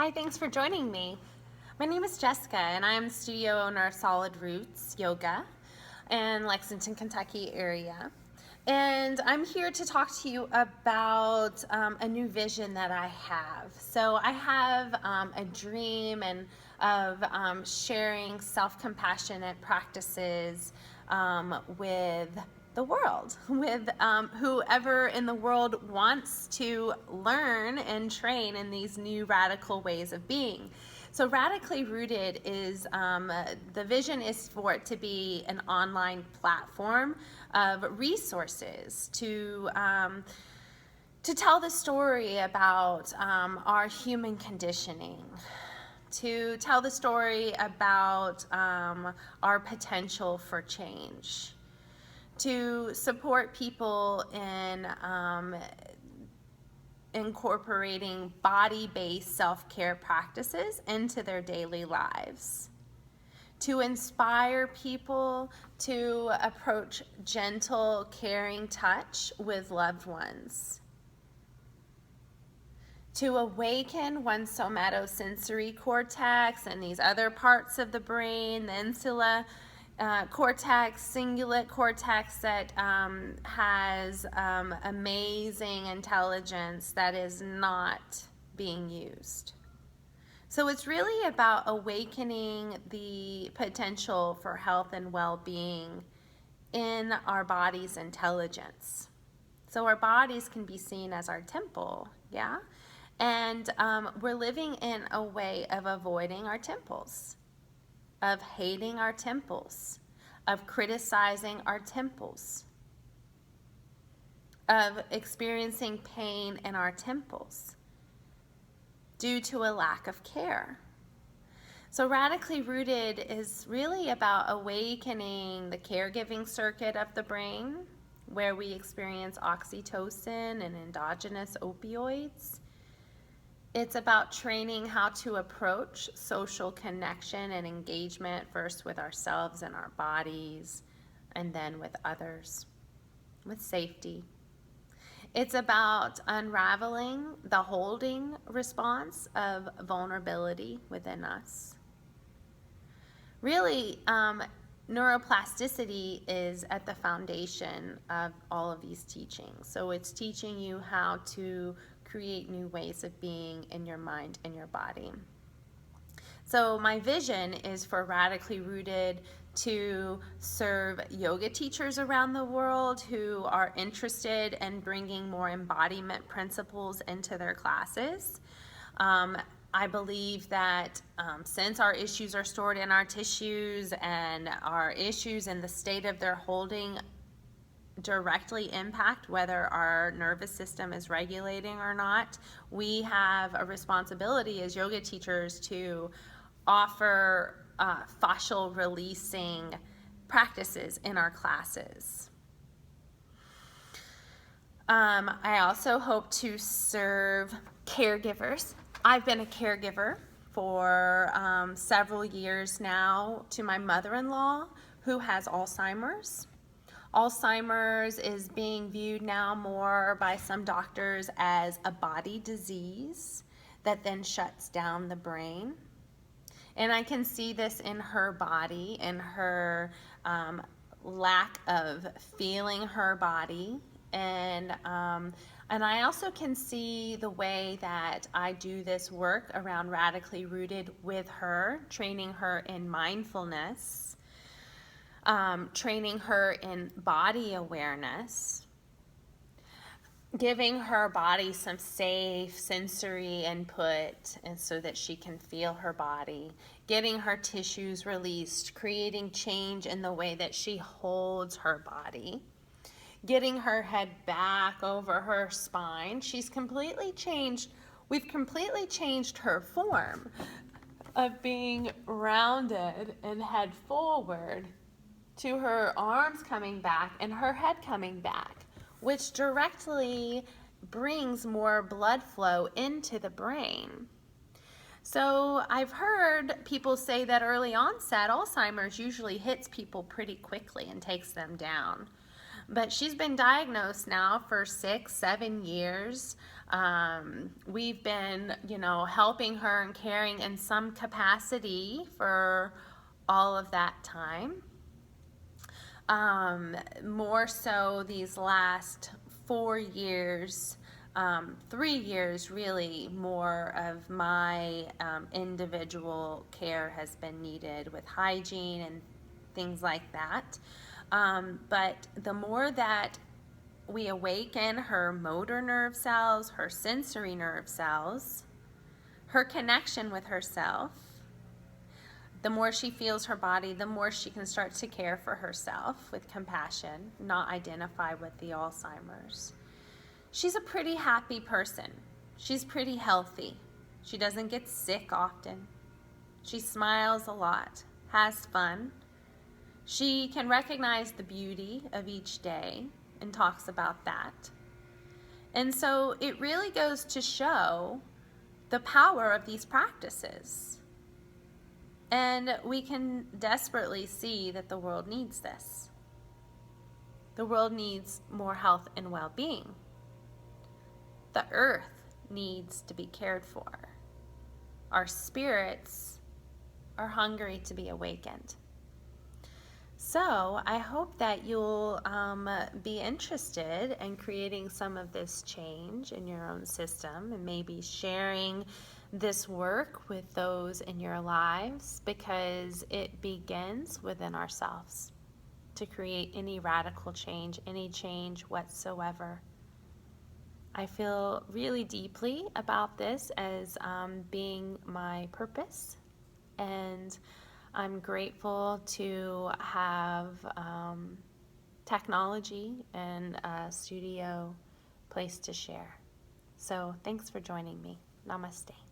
Hi, thanks for joining me. My name is Jessica, and I am the studio owner of Solid Roots Yoga in Lexington, Kentucky area. And I'm here to talk to you about a new vision that I have. So I have a dream and of sharing self-compassionate practices with the world, with whoever in the world wants to learn and train in these new radical ways of being. So Radically Rooted is, the vision is for it to be an online platform of resources to tell the story about our human conditioning, to tell the story about our potential for change, to support people in incorporating body-based self-care practices into their daily lives, to inspire people to approach gentle, caring touch with loved ones, to awaken one's somatosensory cortex and these other parts of the brain, the insula cortex, cingulate cortex that has amazing intelligence that is not being used. So it's really about awakening the potential for health and well-being in our body's intelligence. So our bodies can be seen as our temple, yeah? And we're living in a way of avoiding our temples, of hating our temples, of criticizing our temples, of experiencing pain in our temples due to a lack of care. So Radically Rooted is really about awakening the caregiving circuit of the brain, where we experience oxytocin and endogenous opioids. It's about training how to approach social connection and engagement, first with ourselves and our bodies, and then with others, with safety. It's about unraveling the holding response of vulnerability within us. Really, neuroplasticity is at the foundation of all of these teachings. So it's teaching you how to create new ways of being in your mind and your body. So my vision is for Radically Rooted to serve yoga teachers around the world who are interested in bringing more embodiment principles into their classes. I believe that since our issues are stored in our tissues and our issues and the state of their holding directly impact whether our nervous system is regulating or not, we have a responsibility as yoga teachers to offer fascial releasing practices in our classes. I also hope to serve caregivers. I've been a caregiver for several years now to my mother-in-law who has Alzheimer's. Alzheimer's is being viewed now more by some doctors as a body disease that then shuts down the brain. And I can see this in her body, in her lack of feeling her body. And I also can see the way that I do this work around Radically Rooted with her, training her in mindfulness, training her in body awareness, giving her body some safe sensory input and so that she can feel her body, getting her tissues released, creating change in the way that she holds her body, getting her head back over her spine. She's completely changed. We've completely changed her form of being rounded and head forward to her arms coming back and her head coming back, which directly brings more blood flow into the brain. So I've heard people say that early onset Alzheimer's usually hits people pretty quickly and takes them down. But she's been diagnosed now for 6, 7 years. We've been, helping her and caring in some capacity for all of that time. More so these last 4 years, 3 years really, more of my individual care has been needed with hygiene and things like that. But the more that we awaken her motor nerve cells, her sensory nerve cells, her connection with herself, the more she feels her body, the more she can start to care for herself with compassion, not identify with the Alzheimer's. She's a pretty happy person. She's pretty healthy. She doesn't get sick often. She smiles a lot, has fun. She can recognize the beauty of each day and talks about that. And so it really goes to show the power of these practices. And we can desperately see that the world needs this. The world needs more health and well-being. The earth needs to be cared for. Our spirits are hungry to be awakened. So I hope that you'll be interested in creating some of this change in your own system and maybe sharing this work with those in your lives, because it begins within ourselves to create any radical change, any change whatsoever. I feel really deeply about this as being my purpose, and I'm grateful to have technology and a studio place to share. So thanks for joining me. Namaste.